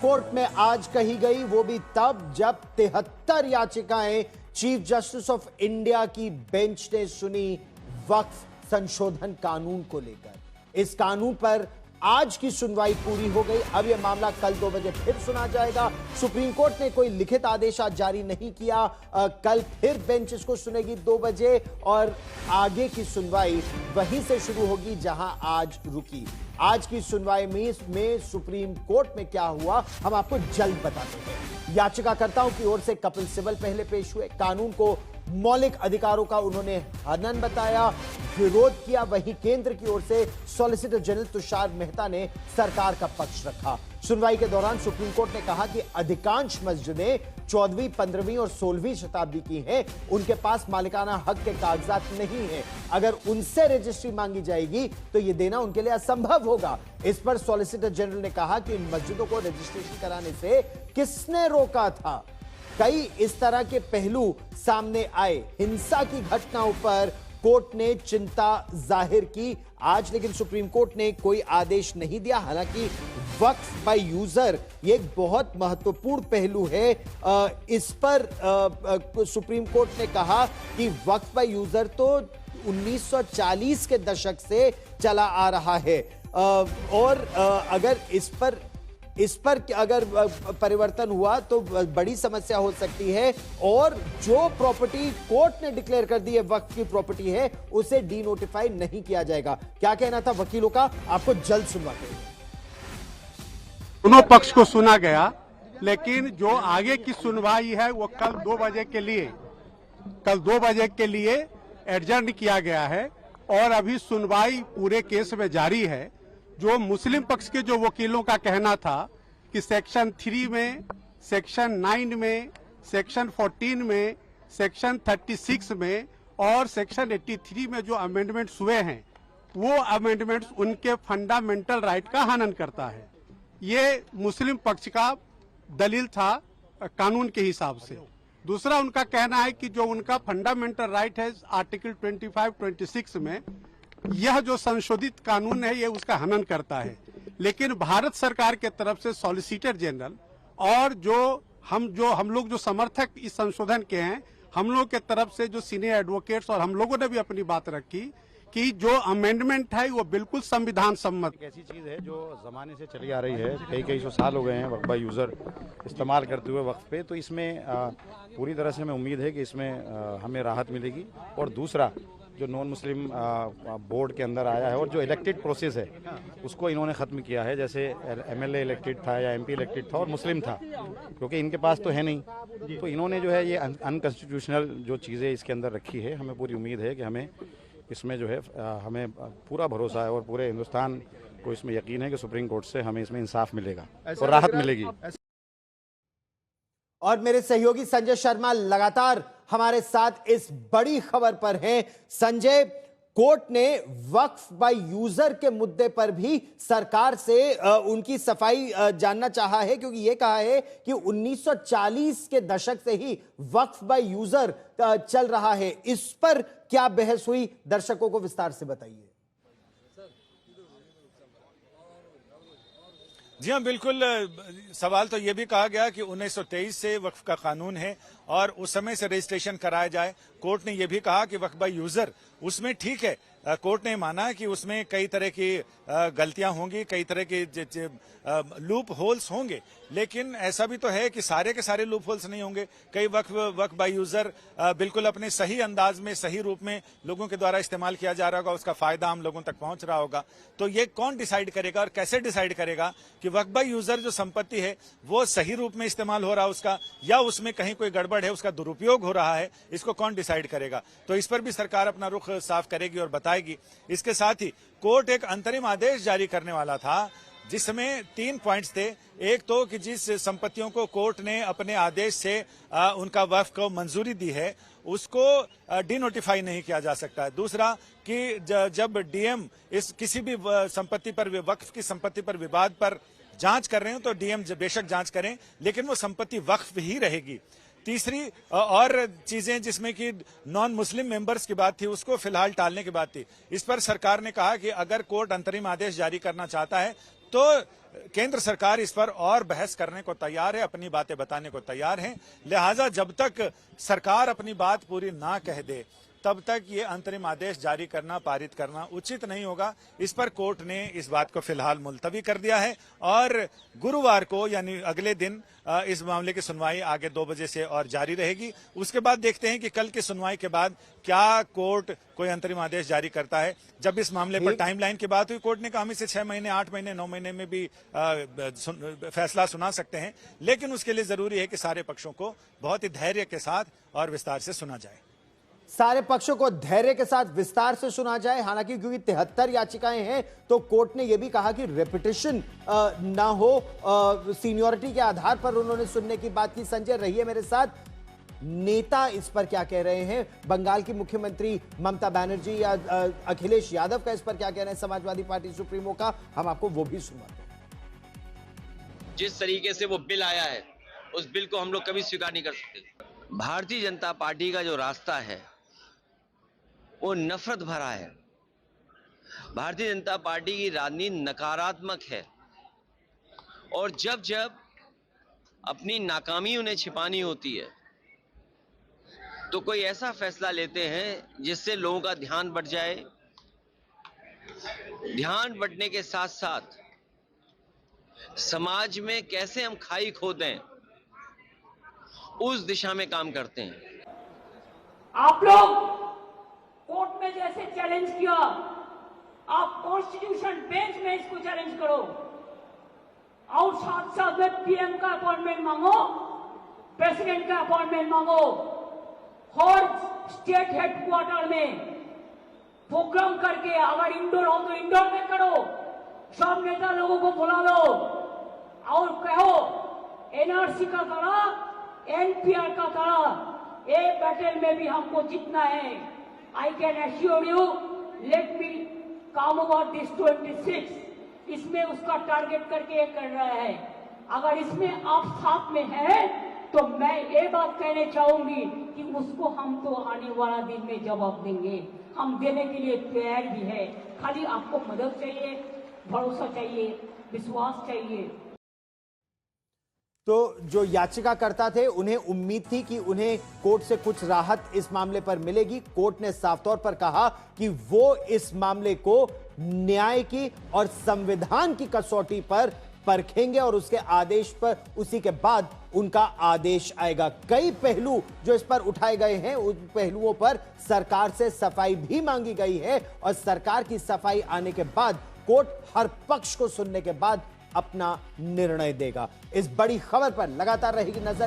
Court में आज कही गई, वो भी तब जब 73 याचिकाएं चीफ जस्टिस ऑफ इंडिया की बेंच ने सुनी वक्फ संशोधन कानून को लेकर। इस कानून पर आज की सुनवाई पूरी हो गई। अब यह मामला कल 2 बजे फिर सुना जाएगा। सुप्रीम कोर्ट ने कोई लिखित आदेश आज जारी नहीं किया। कल फिर बेंच इसको सुनेगी 2 बजे और आगे की सुनवाई वहीं से शुरू होगी जहां आज रुकी। आज की सुनवाई में सुप्रीम कोर्ट में क्या हुआ हम आपको जल्द बताते हैं। याचिकाकर्ताओं की ओर से कपिल सिब्बल पहले पेश हुए। कानून को मौलिक अधिकारों का उन्होंने हनन बताया, विरोध किया। वहीं केंद्र की ओर से सॉलिसिटर जनरल तुषार मेहता ने सरकार का पक्ष रखा। सुनवाई के दौरान सुप्रीम कोर्ट ने कहा कि अधिकांश मस्जिदें 14वीं, 15वीं और 16वीं शताब्दी की हैं। उनके पास मालिकाना हक के कागजात नहीं हैं। अगर उनसे रजिस्ट्री मांगी जाएगी तो यह देना उनके लिए असंभव होगा। इस पर सॉलिसिटर जनरल ने कहा कि इन मस्जिदों को रजिस्ट्रेशन कराने से किसने रोका था। कई इस तरह के पहलू सामने आए। हिंसा की घटनाओं पर कोर्ट ने चिंता जाहिर की आज, लेकिन सुप्रीम कोर्ट ने कोई आदेश नहीं दिया। हालांकि वक्फ बाय यूजर ये एक बहुत महत्वपूर्ण पहलू है। इस पर सुप्रीम कोर्ट ने कहा कि वक्फ बाय यूजर तो 1940 के दशक से चला आ रहा है और अगर इस पर अगर परिवर्तन हुआ तो बड़ी समस्या हो सकती है और जो प्रॉपर्टी कोर्ट ने डिक्लेयर कर दी है वक्फ की प्रॉपर्टी है उसे डीनोटिफाई नहीं किया जाएगा। क्या कहना था वकीलों का, आपको जल्द सुनवाते हैं। दोनों पक्ष को सुना गया, लेकिन जो आगे की सुनवाई है वो कल 2 बजे के लिए एडजर्न किया गया है और अभी सुनवाई पूरे केस में जारी है। जो मुस्लिम पक्ष के जो वकीलों का कहना था कि सेक्शन 3 में, सेक्शन 9 में, सेक्शन 14 में, सेक्शन 36 में और सेक्शन 83 में जो अमेंडमेंट्स हुए हैं वो अमेंडमेंट्स उनके फंडामेंटल राइट का हनन करता है। ये मुस्लिम पक्ष का दलील था कानून के हिसाब से। दूसरा उनका कहना है कि जो उनका फंडामेंटल राइट है आर्टिकल 25-26 में, यह जो संशोधित कानून है ये उसका हनन करता है। लेकिन भारत सरकार के तरफ से सॉलिसिटर जनरल और हम लोग जो समर्थक इस संशोधन के हैं, हम लोग के तरफ से जो सीनियर एडवोकेट्स और हम लोगों ने भी अपनी बात रखी कि जो अमेंडमेंट है वो बिल्कुल संविधान सम्मत। एक ऐसी चीज है जो जमाने से चली आ रही है, कई सौ साल हो गए हैं वक्फ बाय यूजर इस्तेमाल करते हुए वक्फ पे, तो इसमें पूरी तरह से हमें उम्मीद है कि इसमें हमें राहत मिलेगी। और दूसरा जो नॉन मुस्लिम बोर्ड के अंदर आया है और जो इलेक्टेड प्रोसेस है उसको इन्होंने ख़त्म किया है। जैसे एमएलए इलेक्टेड था या एमपी इलेक्टेड था और मुस्लिम था, क्योंकि इनके पास तो है नहीं, तो इन्होंने जो है ये अनकॉन्स्टिट्यूशनल जो चीज़ें इसके अंदर रखी है। हमें पूरी उम्मीद है कि हमें इसमें जो है हमें पूरा भरोसा है और पूरे हिंदुस्तान को इसमें यकीन है कि सुप्रीम कोर्ट से हमें इसमें इंसाफ मिलेगा और राहत मिलेगी। और मेरे सहयोगी संजय शर्मा लगातार हमारे साथ इस बड़ी खबर पर हैं। संजय, कोर्ट ने वक्फ बाय यूजर के मुद्दे पर भी सरकार से उनकी सफाई जानना चाहा है, क्योंकि यह कहा है कि 1940 के दशक से ही वक्फ बाय यूजर चल रहा है। इस पर क्या बहस हुई, दर्शकों को विस्तार से बताइए। जी हाँ, बिल्कुल। सवाल तो ये भी कहा गया कि 1923 से वक्फ का कानून है और उस समय से रजिस्ट्रेशन कराया जाए। कोर्ट ने यह भी कहा कि वक्फ बाय यूजर उसमें ठीक है। कोर्ट ने माना कि उसमें कई तरह की गलतियां होंगी, कई तरह के लूप होल्स होंगे, लेकिन ऐसा भी तो है कि सारे के सारे लूप होल्स नहीं होंगे। कई वक्फ बाय यूजर बिल्कुल अपने सही अंदाज में, सही रूप में लोगों के द्वारा इस्तेमाल किया जा रहा होगा, उसका फायदा आम लोगों तक पहुंच रहा होगा। तो ये कौन डिसाइड करेगा और कैसे डिसाइड करेगा कि वक्फ बाय यूजर जो संपत्ति है वो सही रूप में इस्तेमाल हो रहा है उसका, या उसमें कहीं कोई गड़बड़ है, उसका दुरुपयोग हो रहा है, इसको कौन डिसाइड करेगा। तो इस पर भी सरकार अपना रुख साफ करेगी और बताएगी। इसके साथ ही कोर्ट एक अंतरिम आदेश जारी करने वाला था जिसमें 3 पॉइंट्स थे। एक तो कि जिस संपत्तियों को कोर्ट ने अपने आदेश से उनका वक्फ को मंजूरी दी है उसको डीनोटिफाई नहीं किया जा सकता है। दूसरा कि जब डीएम इस किसी भी संपत्ति पर, वक्फ की संपत्ति पर विवाद पर जांच कर रहे हो तो डीएम बेशक जांच करें, लेकिन वो संपत्ति वक्फ ही रहेगी। तीसरी और चीजें जिसमें कि नॉन मुस्लिम मेंबर्स की बात थी उसको फिलहाल टालने की बात थी। इस पर सरकार ने कहा कि अगर कोर्ट अंतरिम आदेश जारी करना चाहता है तो केंद्र सरकार इस पर और बहस करने को तैयार है, अपनी बातें बताने को तैयार है। लिहाजा जब तक सरकार अपनी बात पूरी ना कह दे तब तक ये अंतरिम आदेश जारी करना, पारित करना उचित नहीं होगा। इस पर कोर्ट ने इस बात को फिलहाल मुलतवी कर दिया है और गुरुवार को यानी अगले दिन इस मामले की सुनवाई आगे 2 बजे से और जारी रहेगी। उसके बाद देखते हैं कि कल की सुनवाई के बाद क्या कोर्ट कोई अंतरिम आदेश जारी करता है। जब इस मामले पर टाइमलाइन की बात हुई, कोर्ट ने कहा हम इसे 6 महीने, 8 महीने, 9 महीने में भी फैसला सुना सकते हैं, लेकिन उसके लिए जरूरी है कि सारे पक्षों को बहुत ही धैर्य के साथ और विस्तार से सुना जाए। सारे पक्षों को धैर्य के साथ विस्तार से सुना जाए। हालांकि क्योंकि 73 याचिकाएं हैं तो कोर्ट ने यह भी कहा कि रेपिटेशन ना हो, सीनियरिटी के आधार पर उन्होंने सुनने की बात की। संजय रहिए मेरे साथ, नेता इस पर क्या कह रहे हैं? बंगाल की मुख्यमंत्री ममता बनर्जी या अखिलेश यादव का इस पर क्या कह रहे हैं, समाजवादी पार्टी सुप्रीमो का? हम आपको वो भी सुनाते हैं। जिस तरीके से वो बिल आया है उस बिल को हम लोग कभी स्वीकार नहीं कर सकते। भारतीय जनता पार्टी का जो रास्ता है वो नफरत भरा है। भारतीय जनता पार्टी की राजनीति नकारात्मक है और जब जब अपनी नाकामी उन्हें छिपानी होती है तो कोई ऐसा फैसला लेते हैं जिससे लोगों का ध्यान बढ़ जाए। ध्यान बढ़ने के साथ साथ समाज में कैसे हम खाई खोदें उस दिशा में काम करते हैं। आप लोग कोर्ट में जैसे चैलेंज किया, आप कॉन्स्टिट्यूशन बेंच में इसको चैलेंज करो और साथ साथ में पीएम का अपॉइंटमेंट मांगो, प्रेसिडेंट का अपॉइंटमेंट मांगो, हर स्टेट हेडक्वार्टर में प्रोग्राम करके, अगर इंडोर हो तो इंडोर में करो, सब नेता लोगों को बुला लो और कहो एनआरसी का तरह, एनपीआर का तरह एक बैटल में भी हमको जीतना है। I can assure you, let me come about this 26. इसमें उसका टारगेट करके ये कर रहा है। अगर इसमें आप साथ में हैं तो मैं ये बात कहने चाहूंगी कि उसको हम तो आने वाला दिन में जवाब देंगे, हम देने के लिए तैयार भी है। खाली आपको मदद चाहिए, भरोसा चाहिए, विश्वास चाहिए। तो जो याचिकाकर्ता थे उन्हें उम्मीद थी कि उन्हें कोर्ट से कुछ राहत इस मामले पर मिलेगी। कोर्ट ने साफ तौर पर कहा कि वो इस मामले को न्याय की और संविधान की कसौटी पर परखेंगे और उसके आदेश पर, उसी के बाद उनका आदेश आएगा। कई पहलू जो इस पर उठाए गए हैं, उन पहलुओं पर सरकार से सफाई भी मांगी गई है और सरकार की सफाई आने के बाद कोर्ट हर पक्ष को सुनने के बाद अपना निर्णय देगा। इस बड़ी खबर पर लगातार रहेगी नजर।